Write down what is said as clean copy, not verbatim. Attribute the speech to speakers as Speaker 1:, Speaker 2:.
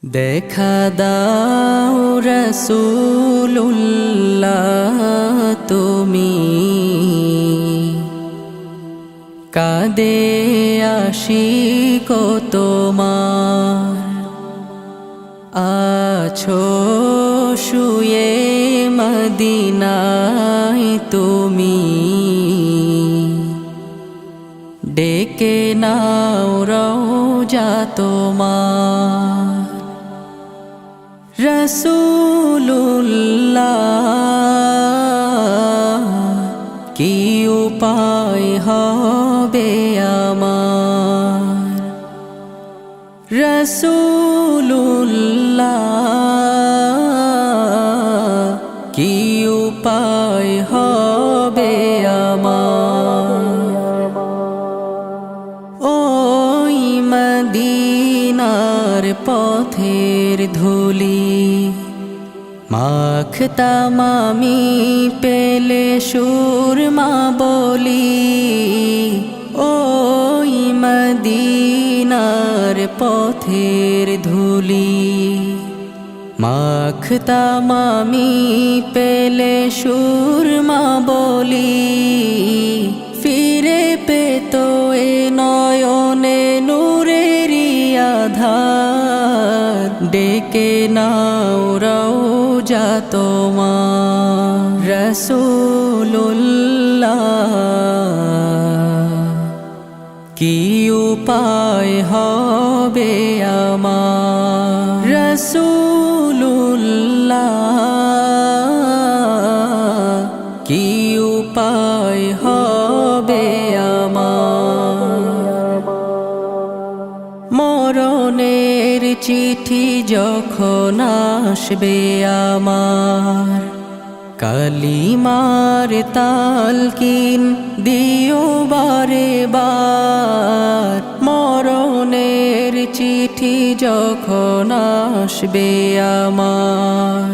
Speaker 1: দেখা দাও রাসূলুল্লাহ তুমি কাঁদে আশিক তোমার আছো শুয়ে মদিনায় তুমি ডেকে নাও রওজা তোমার রাসূলুল্লাহ কি উপায় হবে আমার রাসূলুল্লাহ কি উপায় হবে আমার ওই মদিনার পথের ধুলি মাখতাম আমি পেলে সুরমা বলি ওই মদিনার পথের ধুলি মাখতাম আমি পেলে সুরমা বলি ফিরে পেত এ নয়নে নূরেরি আধার ডেকে নাও রওজা তোমার রাসূলুল্লাহ কি উপায় হবে আমার রাসূলুল্লাহ কি উপায় হবে আমার মরণের চিঠি যখন আসবে আমার কালিমার তালকিন দিও বারে বার মরণের চিঠি যখন আসবে আমার